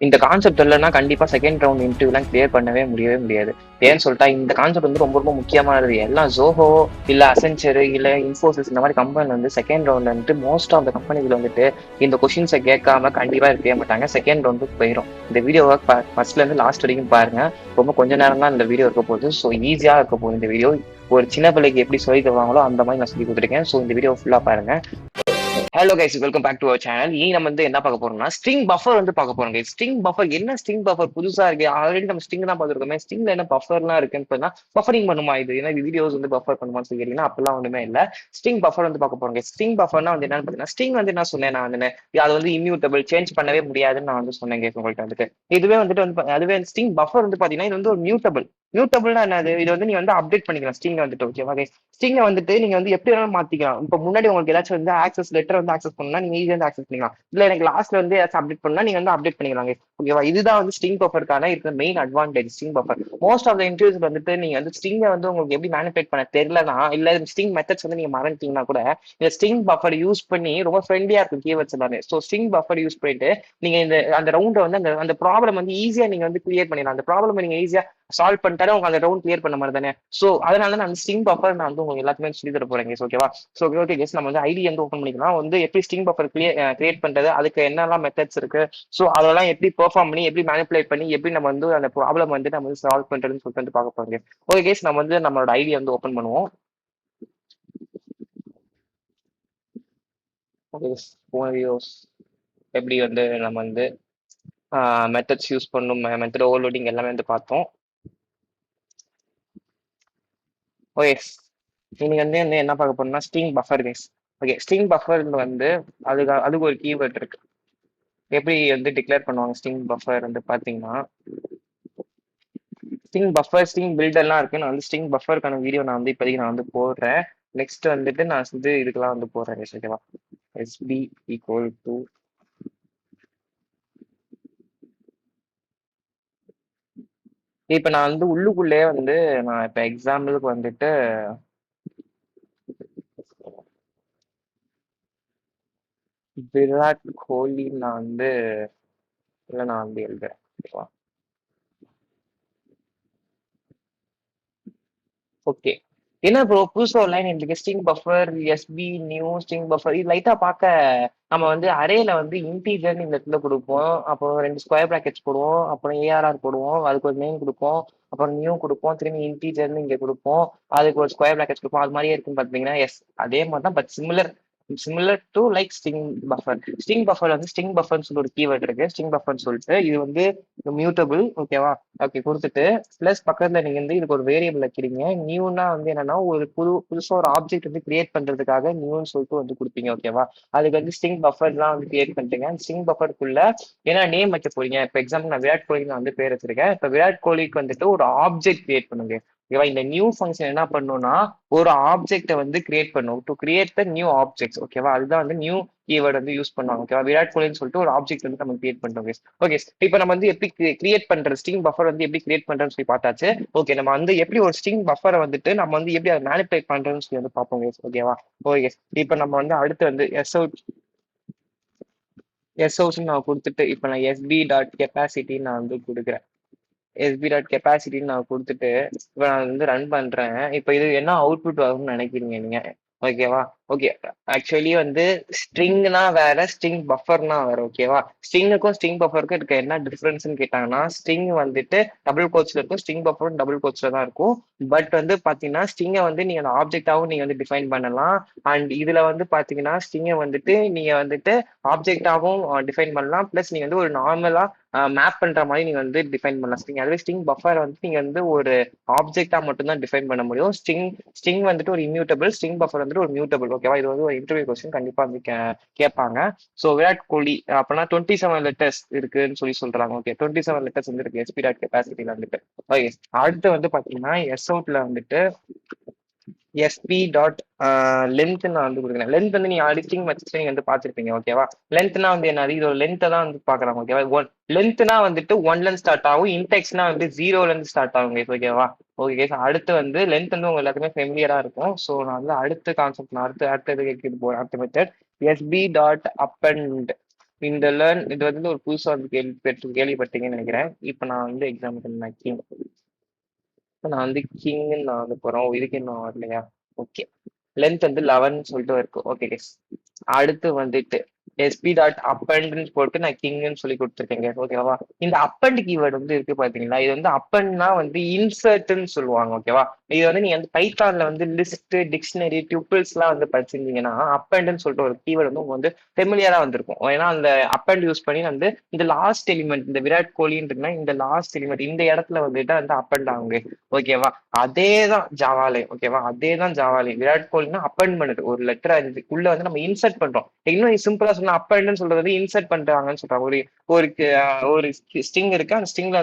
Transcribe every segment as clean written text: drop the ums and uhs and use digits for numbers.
இந்த கான்செப்ட் இல்லைன்னா கண்டிப்பா செகண்ட் ரவுண்ட் இன்டர்வியூலாம் கிளியர் பண்ணவே முடியாது. ஏன்னு சொல்லிட்டா இந்த கான்செப்ட் வந்து ரொம்ப ரொம்ப முக்கியமானது. எல்லாம் ஜோஹோ இல்ல அசென்ச்சர் இல்ல இன்ஃபோசிஸ் இந்த மாதிரி கம்பெனி வந்து செகண்ட் ரவுண்ட்ல வந்துட்டு மோஸ்ட் ஆஃப் த கம்பெனிகள் வந்துட்டு இந்த கொஸ்டின்ஸை கேட்காம கண்டிப்பா செய்ய மாட்டாங்க. செகண்ட் ரவுண்டுக்கு போயிடும். இந்த வீடியோவை ஃபர்ஸ்ட்ல இருந்து லாஸ்ட் வரைக்கும் பாருங்க. ரொம்ப கொஞ்ச நேரம் தான் இந்த வீடியோ இருக்க போகுது. ஸோ ஈஸியா இருக்க போகுது இந்த வீடியோ. ஒரு சின்ன பிள்ளைக்கு எப்படி சொல்லி தருவாங்களோ அந்த மாதிரி நான் சொல்லி கொடுத்துருக்கேன். ஸோ இந்த வீடியோ ஃபுல்லா பாருங்க. Hello guys, welcome back to our channel. இனி நம்ம வந்து என்ன பார்க்க போறோம்னா ஸ்ட்ரிங் பஃபர் வந்து பார்க்க போறோம் கைஸ். ஸ்ட்ரிங் பஃபர் என்ன? ஸ்ட்ரிங் பஃபர் புதுசா இருக்கு. ஆல்ரெடி நம்ம ஸ்ட்ரிங் தான் பார்த்துருக்கோமே. ஸ்ட்ரிங்ல என்ன பஃபர்லாம் இருக்குன்னு சொன்னா பஃபரிங் பண்ணுமா இது? ஏன்னா வீடியோஸ் வந்து பஃபர் பண்ணுமான்னு சொல்லி கேட்டீங்கன்னா அப்பெல்லாம் ஒண்ணுமே இல்ல. ஸ்ட்ரிங் பஃபர் வந்து பார்க்க போறோம் கைஸ். ஸ்ட்ரிங் பஃபர்னா வந்து என்னன்னு பார்த்தீங்கன்னா ஸ்ட்ரிங் வந்து என்ன சொன்னேன் நான் வந்து அது வந்து இம்யூட்டபிள், சேஞ்ச் பண்ணவே முடியாதுன்னு நான் வந்து சொன்னேன் கைஸ் உங்கள்கிட்ட வந்துட்டு. இதுவே வந்துட்டு வந்து அதுவே ஸ்ட்ரிங் பஃபர் வந்து பாத்தீங்கன்னா இது வந்து ஒரு மியூட்டபிள். மியூட்டபிள்னா என்னது? இது வந்து நீங்க வந்து அப்டேட் பண்ணிக்கலாம் ஸ்ட்ரிங் வந்துட்டு. ஓகேவா கைஸ்? ஸ்ட்ரிங்கை வந்துட்டு நீங்க வந்து எப்படி வேணாலும் மாத்திக்கலாம். இப்போ முன்னாடி உங்களுக்கு ஏதாச்சும் வந்து ஆக்சஸ் லெட்டர் வந்து ஆக்சஸ் பண்ணா நீங்க ஈஸியா வந்து ஆக்சஸ் பண்ணிக்கலாம். இல்ல எனக்கு லாஸ்ட்ல வந்து ஏதாச்சும் அப்டேட் பண்ணா நீங்க வந்து அப்டேட் பண்ணிக்கலாம். ஓகேவா? இதுதான் வந்து ஸ்ட்ரிங் பஃபருக்கான இருக்கிற main advantage. String buffer most of the interviews வந்துட்டு நீங்க வந்து ஸ்ட்ரிங்கை வந்து உங்களுக்கு எப்படி மேனிபுலேட் பண்ண தெரியலனா இல்ல ஸ்ட்ரிங் மெத்தட்ஸ் வந்து நீங்க மறந்துட்டீங்கன்னா கூட இந்த ஸ்ட்ரிங் பஃபர் யூஸ் பண்ணி ரொம்ப ஃப்ரெண்ட்லியா இருக்கும் கீவேர்ட்ஸ் எல்லாமே. ஸோ ஸ்ட்ரிங் பஃபர் யூஸ் பண்ணிட்டு நீங்க இந்த அந்த ரவுண்டை வந்து அந்த ப்ராப்ளம் வந்து ஈஸியா நீங்க வந்து கிரியேட் பண்ணிடலாம். அந்த ப்ராப்ளம் நீங்க ஈஸியா சால்வ் பண்ணிட்டாலே உங்களுக்கு அந்த ரவுண்ட் கிளியர் பண்ண மாதிரி தானே. ஸோ அதனால நான் ஸ்ட்ரிங் பஃபர் நான் வந்து உங்களுக்கு எல்லாத்துமே சொல்லி தர போறேன் கேஸ். ஓகேவா? ஸோ ஓகே கேஸ், நம்ம வந்து ஐடி வந்து ஓப்பன் பண்ணிக்கலாம். வந்து எப்படி ஸ்ட்ரிங் பஃபர் கிரியேட் பண்றது, அதுக்கு என்னெல்லாம் மெத்தட்ஸ் இருக்கு, ஸோ அதெல்லாம் எப்படி பெர்ஃபார்ம் பண்ணி எப்படி மேனிபுலேட் பண்ணி எப்படி நம்ம வந்து அந்த ப்ராப்ளம் வந்து நம்ம வந்து சால்வ் பண்றதுன்னு சொல்லிட்டு வந்து பார்க்க போறோம். ஓகே கேஸ், நம்ம வந்து நம்மளோட ஐடி வந்து ஓப்பன் பண்ணுவோம். ஓகே வீடியோஸ் எப்படி வந்து நம்ம வந்து மெத்தட்ஸ் யூஸ் பண்ணும், மெத்தட் ஓவர்லோடிங் எல்லாமே வந்து பார்த்தோம். ஓகே, நீங்க வந்து என்ன பார்க்க போறோம்னா string buffer guys. Okay, string buffer வந்து அதுக்கு ஒரு கீவேர்ட் இருக்கு. எப்படி வந்து டிக்ளேர் பண்ணுவாங்க ஸ்ட்ரிங் பஃபர் வந்து பாத்தீங்கன்னா ஸ்ட்ரிங் பஃபர், ஸ்ட்ரிங் பில்ட் எல்லாம் இருக்கு. நான் வந்து ஸ்ட்ரிங் பஃபருக்கான வீடியோ நான் வந்து இப்போதைக்கு நான் வந்து போடுறேன். நெக்ஸ்ட் வந்துட்டு நான் வந்து இதுக்கெல்லாம் வந்து போடுறேன். ஓகேவா? எஸ்பி ஈக்குவல் டு இப்ப நான் வந்து உள்ளுக்குள்ளே வந்து நான் இப்ப எக்ஸாம்பிளுக்கு வந்துட்டு விராட் கோலி நான் வந்து இல்லை நான் வந்து எழுதுறேன். ஓகே, என்ன ப்ரோ புதுசா ஒரு லைன் இருக்கு string buffer SP new string buffer. இது லைட்டா பார்க்க நம்ம வந்து அரேல வந்து இன்டீஜர்னு இந்த இடத்துல கொடுப்போம், அப்புறம் 2 ஸ்கொயர் பிராக்கெட்ஸ் போடுவோம், அப்புறம் ஏஆர்ஆர் போடுவோம், அதுக்கு ஒரு நேம் கொடுப்போம், அப்புறம் நியூ கொடுப்போம், திரும்பி இன்டீஜர்னு இங்க கொடுப்போம், அதுக்கு ஒரு ஸ்கொயர் பிராக்கெட்ஸ் கொடுப்போம். அது மாதிரியே இருக்குன்னு பாத்தீங்கன்னா எஸ் அதே மாதிரி தான், but similar to like string buffer. String buffer வந்து ஸ்ட்ரிங் பஃபர்னு சொல்லி ஒரு கீவேர்ட் இருக்கு. ஸ்ட்ரிங் பஃபர்னு சொல்லிட்டு இது வந்து மியூட்டபிள். ஓகேவா? ஓகே கொடுத்துட்டு பிளஸ் பக்கத்துல நீங்க வந்து இதுக்கு ஒரு வேரியபிள் வைக்கிறீங்க. நியூனா வந்து என்னன்னா ஒரு புதுசா ஒரு ஆப்ஜெக்ட் வந்து கிரியேட் பண்றதுக்காக நியூன்னு சொல்லிட்டு வந்து கொடுப்பீங்க. ஓகேவா? அதுக்கு வந்து ஸ்ட்ரிங் பஃபர் தான் வந்து கிரியேட் பண்ணிட்டீங்க. ஸ்ட்ரிங் பஃபருக்குள்ள ஏன்னா நேம் வைக்க போறீங்க. இப்போ எக்ஸாம்பிள் நான் விராட் கோலி நான் வந்து பேர் வச்சிருக்கேன். இப்போ விராட் கோலிக்கு வந்துட்டு ஒரு ஆப்ஜெக்ட் கிரியேட் பண்ணுங்க. ஓகேவா? இந்த நியூ ஃபங்க்ஷன் என்ன பண்ணும்னா ஒரு ஆப்ஜெக்ட்டை வந்து கிரியேட் பண்ணும். To create the new objects. ஓகேவா? அதுதான் வந்து நியூ கீவேர்ட் வந்து யூஸ் பண்ணுவாங்க. ஓகேவா? விராட் கோலின்னு சொல்லிட்டு ஒரு ஆப்ஜெக்ட் வந்து நம்ம கிரியேட் பண்றோம். ஓகே, இப்போ நம்ம வந்து எப்படி கிரியேட் பண்றது, ஸ்ட்ரிங் பஃபர் வந்து எப்படி கிரியேட் பண்றதுன்னு சொல்லி பார்த்தாச்சு. ஓகே, நம்ம வந்து எப்படி ஒரு ஸ்ட்ரிங் பஃபரை வந்துட்டு நம்ம வந்து எப்படி அதை மேனிபுலேட் பண்றதுன்னு சொல்லி வந்து பார்ப்போம். ஓகேவா? ஓகே, இப்போ நம்ம வந்து அடுத்து வந்து எஸ்அவுட் நான் கொடுத்துட்டு இப்போ நான் எஸ்பி டாட் கெப்பாசிட்டி நான் வந்து கொடுக்குறேன். எஸ்பி டாட் கெப்பாசிட்டின்னு நான் கொடுத்துட்டு இப்போ நான் வந்து ரன் பண்றேன். இப்போ இது என்ன அவுட்புட் ஆகும்னு நினைக்கிறீங்க நீங்க? ஓகேவா? ஓகே, ஆக்சுவலி வந்து ஸ்ட்ரிங்னா வேற, ஸ்ட்ரிங் பஃபர்னா வேற. ஓகேவா? ஸ்ட்ரிங்குக்கும் ஸ்ட்ரிங் பஃபருக்கும் இருக்க என்ன டிஃபரன்ஸ்னு கேட்டாங்கன்னா ஸ்ட்ரிங் வந்துட்டு டபுள் கோட்ஸ்ல இருக்கும், ஸ்ட்ரிங் பஃபரும் டபுள் கோட்ஸ்ல தான் இருக்கும். பட் வந்து பாத்தீங்கன்னா ஸ்ட்ரிங்கை வந்து நீங்க அந்த ஆப்ஜெக்டாவும் நீங்க வந்து டிஃபைன் பண்ணலாம். அண்ட் இதுல வந்து பாத்தீங்கன்னா ஸ்ட்ரிங்கை வந்துட்டு நீங்க வந்துட்டு ஆப்ஜெக்டாவும் டிஃபைன் பண்ணலாம். பிளஸ் நீங்க வந்து ஒரு நார்மலா மேப் பண்ற மாதிரி நீங்க வந்து டிஃபைன் பண்ணலாம் ஸ்ட்ரிங். அதுவே ஸ்ட்ரிங் பஃபர் வந்து நீங்க வந்து ஒரு ஆப்ஜெக்டா மட்டும் தான் டிஃபைன் பண்ண முடியும். ஸ்ட்ரிங் வந்துட்டு ஒரு இம்யூட்டபிள், ஸ்ட்ரிங் பஃபர் வந்துட்டு ஒரு மியூட்டபிள். ஓகேவா? இது வந்து ஒரு இன்டர்வியூ கொஸ்டின் கண்டிப்பா வந்து கேட்பாங்க. ஸோ விராட் கோலி அப்படின்னா 27 லெட்டர்ஸ் இருக்குன்னு சொல்லி சொல்றாங்க. ஓகே, 27 லெட்டர்ஸ் வந்து இருக்கு எஸ்பி டாட் கெப்பாசிட்டியில வந்துட்டு. ஓகே, அடுத்து வந்து பாத்தீங்கன்னா எஸ் அவுட்ல வந்துட்டு எஸ்பி டாட் லென்த் நான் வந்து கொடுக்குறேன். லென்த் வந்து நீங்க அடிச்சிங் வச்சு நீங்க வந்து பார்த்துருப்பீங்க. ஓகேவா? லென்த்னா வந்து என்ன, இதோட லென்த்தை தான் வந்து பாக்குறாங்க. ஓகேவா? லென்த்னா வந்துட்டு 1ல இருந்து ஸ்டார்ட் ஆகும், இன்டெக்ஸ்னா வந்து 0ல இருந்து ஸ்டார்ட் ஆகும். ஓகேவா? ஓகே, அடுத்து வந்து லென்த் வந்து உங்க எல்லாத்துக்குமே ஃபெமிலியரா இருக்கும். ஸோ நான் வந்து அடுத்த கான்செப்ட் நான் அடுத்தது கேட்க போறேன். அடுத்த மெத்தட் எஸ்பி டாட் அப்பண்ட் இந்த லேர்ன் இது வந்து ஒரு புதுசா வந்து கேள்விப்பட்டீங்கன்னு நினைக்கிறேன். இப்ப நான் வந்து எக்ஸாம்பிள் நான் கிங். இப்ப நான் வந்து கிங்ன்னு நான் வந்து போறோம். இதுக்கு இன்னும் வரலையா? ஓகே. லென்த் வந்து 11 சொல்லிட்டு இருக்கு. Okay guys. அடுத்து வந்துட்டு எஸ்பி டாட் அப்பண்ட்னு போட்டு நான் கிங்னு சொல்லி கொடுத்துருக்கேங்க. ஓகேவா? இந்த அப்பண்ட் கீவேர்டு வந்து இருக்கு பாத்தீங்களா? இது வந்து அப்பண்ட்னா வந்து இன்சர்ட்னு சொல்லுவாங்க. ஓகேவா? இது வந்து நீங்க வந்து பைத்தான்ல வந்து லிஸ்ட், டிக்ஷனரி, டியூப்பிள்ஸ் எல்லாம் வந்து படிச்சிருந்தீங்கன்னா அப்பண்ட்னு சொல்லிட்டு ஒரு கீவேர்டு வந்து உங்க வந்து ஃபெமிலியரா வந்திருக்கும். ஏன்னா அந்த அப்பண்ட் யூஸ் பண்ணி வந்து இந்த லாஸ்ட் எலிமெண்ட் இந்த விராட் கோலின்னு இருக்குன்னா இந்த லாஸ்ட் எலிமெண்ட் இந்த இடத்துல வந்துட்டு வந்து அப்பண்ட் ஆகுங்க. ஓகேவா? அதேதான் ஜாவாலையும். ஓகேவா? அதேதான் ஜாவாலையும். விராட் கோலினா அப்பண்ட் பண்ணுது ஒரு லெட்டர் அதுக்குள்ள வந்து நம்ம இன்சர்ட் பண்றோம். இன்னும் சிம்பிளா சொன்னா அப்பண்ட்னு சொல்றது வந்து இன்சர்ட் பண்றாங்கன்னு சொல்றாங்க. ஒரு ஒரு ஸ்ட்ரிங் இருக்கு, அந்த ஸ்ட்ரிங்ல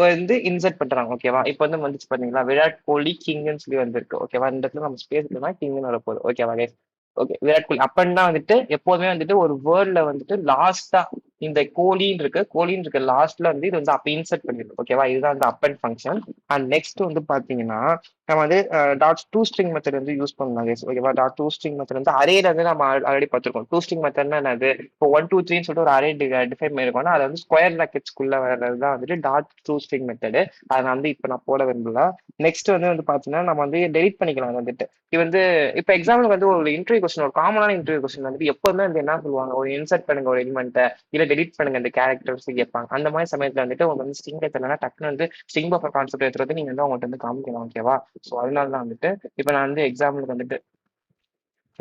வந்து இன்சர்ட் பண்றாங்க. ஓகேவா? இப்போ வந்து வந்துச்சு பாத்தீங்களா, விராட் கோலி கிங்னு சொல்லி வந்திருக்கு. ஓகேவா? இந்த இடத்துல நம்ம ஸ்பேஸ் கிங்னு வரப்போகுது. ஓகேவா guys? ஓகே, விராட் கோலி அப்பன்னா வந்துட்டு எப்போதுமே வந்துட்டு ஒரு வேர்ட்ல வந்துட்டு லாஸ்டா இந்த கோலின்னு இருக்கு லாஸ்ட்ல வந்து இது வந்து அப்ப இன்சர்ட் பண்ணிருக்கு. ஓகேவா? இதுதான் வந்து அப்பன் ஃபங்க்ஷன். அண்ட் நெக்ஸ்ட் வந்து பாத்தீங்கன்னா நம்ம வந்து டாட் டூ ஸ்ட்ரிங் மெத்தட் வந்து யூஸ் பண்ணலாம் guys. ஓகேவா? டாட் டூ ஸ்ட்ரிங் மெத்தட் வந்து அரேல வந்து நம்ம ஆல்ரெடி பார்த்திருக்கோம். டூ ஸ்ட்ரிங் மெத்தட்னா என்னது? இப்போ 1 2 3 சொல்லிட்டு ஒரு அரே டிஃபைன் பண்ணிருக்கோம்னா அதை வந்து ஸ்கொயர் பிராக்கெட்ஸ்குள்ள வர்றதுதான் வந்துட்டு டாட் டூ ஸ்ட்ரிங் மெத்தடு. அதை நான் வந்து இப்போ நான் போட விரும்பல. நெக்ஸ்ட் வந்து பாத்தீங்கன்னா நம்ம வந்து டெலிட் பண்ணிக்கலாம் வந்துட்டு. இது வந்து இப்போ எக்ஸாம்பிள் வந்து ஒரு இன்டர்வியூ கொஸ்டின், ஒரு காமனான இன்டர்வியூ கொஸ்டின் வந்து எப்பவுமே வந்து என்ன சொல்லுவாங்க, ஒரு இன்சர்ட் பண்ணுங்க ஒரு எலிமெண்ட்டை, இல்ல டெலிட் பண்ணுங்க இந்த கேரக்டர்ஸ் கேட்பாங்க. அந்த மாதிரி சமயத்துல வந்துட்டு அவங்க வந்து ஸ்ட்ரிங் தெரியலனா டக்குனு வந்து ஸ்ட்ரிங் பஃபர் கான்செப்ட் எடுத்துறது நீங்க வந்து அவங்கள்ட்ட வந்து காமிக்கலாம். ஓகேவா? ஸோ அதனால தான் வந்துட்டு இப்போ நான் வந்து எக்ஸாம்பிளுக்கு வந்துட்டு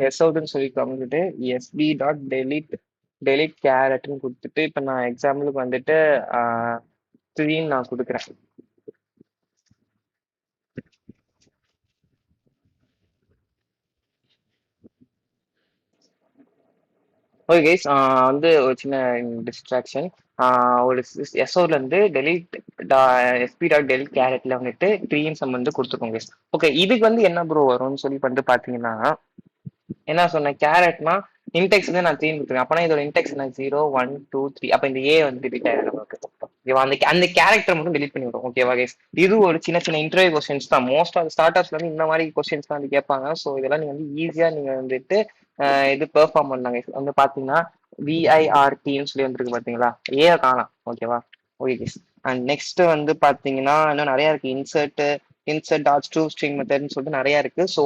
எஸ் அவுட்னு சொல்லி காமிச்சிட்டு எஸ்பி டாட் டெலிட் கேரட்னு கொடுத்துட்டு இப்போ நான் எக்ஸாம்பிளுக்கு வந்துட்டு 3 நான் கொடுக்குறேன். ஓகே கைஸ், வந்து ஒரு சின்ன டிஸ்ட்ராக்ஷன். ஒரு எஸ்ஓல இருந்து டெலிட் எஸ்பி டாட் டெலிட் கேரட்ல வந்துட்டு த்ரீன்னு சம் வந்து கொடுத்துருக்கோம் கைஸ். ஓகே, இதுக்கு வந்து என்ன ப்ரோ வரும்னு சொல்லி பண்ணிட்டு பாத்தீங்கன்னா என்ன சொன்னேன், கேரட்னா இன்டெக்ஸ் வந்து நான் த்ரீ கொடுத்துருக்கேன். அப்பனா இதோட இன்டெக்ஸ் என்ன 0 1 2 3. அப்ப இந்த ஏ வந்து டிலீட் ஆயிடும் நமக்கு. ஓகேவா? அந்த கேரக்டர் மட்டும் டெலிட் பண்ணி விடும். ஓகேவா கைஸ்? இது ஒரு சின்ன சின்ன இன்டர்வியூ கொஸ்டின்ஸ் தான். மோஸ்ட் ஆஃப் ஸ்டார்டர்ஸ்ல வந்து இந்த மாதிரி கொஸ்டின்ஸ் தான் வந்து கேட்பாங்க. ஸோ இதெல்லாம் நீங்க வந்து ஈஸியா நீங்க வந்துட்டு இது பெர்ஃபார்ம் பண்ணாங்க வந்து பாத்தீங்கன்னா விஐஆர்டின்னு சொல்லி வந்துருக்கு பாத்தீங்களா, ஏ காணலாம். ஓகேவா? Okay guys. அண்ட் நெக்ஸ்ட் வந்து பாத்தீங்கன்னா இன்னும் நிறைய இருக்கு. இன்சர்ட் டாட் டூ ஸ்ட்ரிங் மெத்தட்னு சொல்லிட்டு நிறைய இருக்கு. ஸோ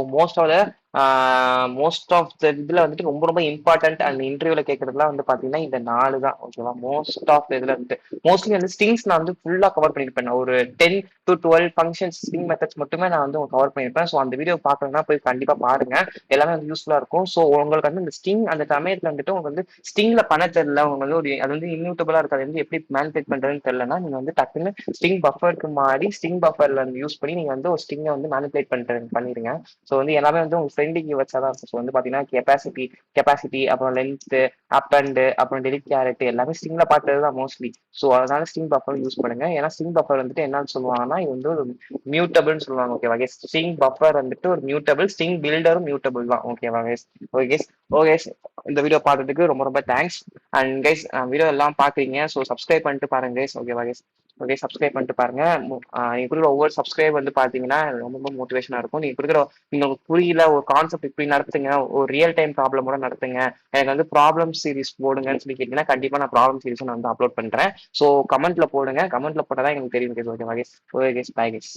மோஸ்ட் ஆஃப் த இதுல வந்துட்டு ரொம்ப ரொம்ப இம்பார்ட்டன்ட் அண்ட் இன்டர்வியூல கேட்கறதுலாம் வந்து பாத்தீங்கன்னா இந்த 4 தான். ஓகேவா? மோஸ்ட் ஆஃப் இதுல வந்து மோஸ்ட்லி வந்து ஸ்ட்ரிங்ஸ் நான் வந்து ஃபுல்லா கவர் பண்ணிருப்பேன். ஒரு 10 to 12 ஃபங்க்ஷன்ஸ் ஸ்ட்ரிங் மெத்தட்ஸ் மட்டுமே நான் வந்து கவர் பண்ணிருப்பேன். ஸோ அந்த வீடியோ பார்க்கணும்னா போய் கண்டிப்பா பாருங்க. எல்லாமே வந்து யூஸ்ஃபுல்லா இருக்கும். ஸோ உங்களுக்கு வந்து இந்த ஸ்ட்ரிங் அந்த சமயத்துல வந்துட்டு உங்களுக்கு வந்து ஸ்ட்ரிங்ல பண்ண தெரியல, உங்களுக்கு வந்து அது வந்து இம்யூட்டபிளா இருக்காது, வந்து எப்படி மேனிபுலேட் பண்றதுன்னு தெரியலன்னா நீங்க வந்து டக்குன்னு ஸ்ட்ரிங் பஃபருக்கு மாறி ஸ்ட்ரிங் பஃபர்ல வந்து யூஸ் பண்ணி நீங்க வந்து ஒரு ஸ்ட்ரிங்கை வந்து மேனிபுலேட் பண்ணிருங்க. ஸோ வந்து எல்லாமே வந்து உங்க ஃப்ரெண்டுக்கு வச்சாதான் இருக்கும். ஸோ வந்து பாத்தீங்கன்னா கெப்பாசிட்டி அப்புறம் லென்த் அப்புறம் டெலிட் கேரட் எல்லாமே ஸ்ட்ரிங்ல பார்த்தது தான் மோஸ்ட்லி. ஸோ அதனால ஸ்ட்ரிங் பஃபர் யூஸ் பண்ணுங்க. ஏன்னா ஸ்ட்ரிங் பஃபர் வந்துட்டு என்னன்னு சொல்லுவாங்கன்னா இது வந்து ஒரு மியூட்டபிள்னு சொல்லுவாங்க. ஓகேவா கேஸ்? ஸ்ட்ரிங் பஃபர் வந்துட்டு ஒரு மியூட்டபிள், ஸ்ட்ரிங் பில்டரும் மியூட்டபிள் தான். ஓகேவா guys? Okay guys. Okay guys, இந்த வீடியோ பார்த்ததுக்கு ரொம்ப ரொம்ப தேங்க்ஸ். அண்ட் கைஸ், வீடியோ எல்லாம் பாக்குறீங்க, ஸோ சப்ஸ்கிரைப் பண்ணிட்டு பாருங்க கைஸ். ஓகேவா கேஸ்? ஓகே, சப்ஸ்கிரைப் பண்ணிட்டு பாருங்க. நீங்க கொடுக்குற ஒவ்வொரு சப்ஸ்கிரைப் வந்து பாத்தீங்கன்னா ரொம்ப ரொம்ப மோட்டிவேஷனா இருக்கும். நீங்க கொடுக்குற உங்களுக்கு புரியல ஒரு கான்செப்ட் இப்படி நடத்துங்க, ஒரு ரியல் டைம் ப்ராப்ளமோட நடத்துங்க, எனக்கு வந்து ப்ராப்ளம் சீரிஸ் போடுங்கன்னு சொல்லி கேட்டீங்கன்னா கண்டிப்பா நான் ப்ராப்ளம் சீரிஸ் நான் வந்து அப்லோட் பண்றேன். ஸோ கமெண்ட்ல போடுங்க. கமெண்ட்ல போட்டாதான் எனக்கு தெரியும். Okay guys? Okay guys, bye case.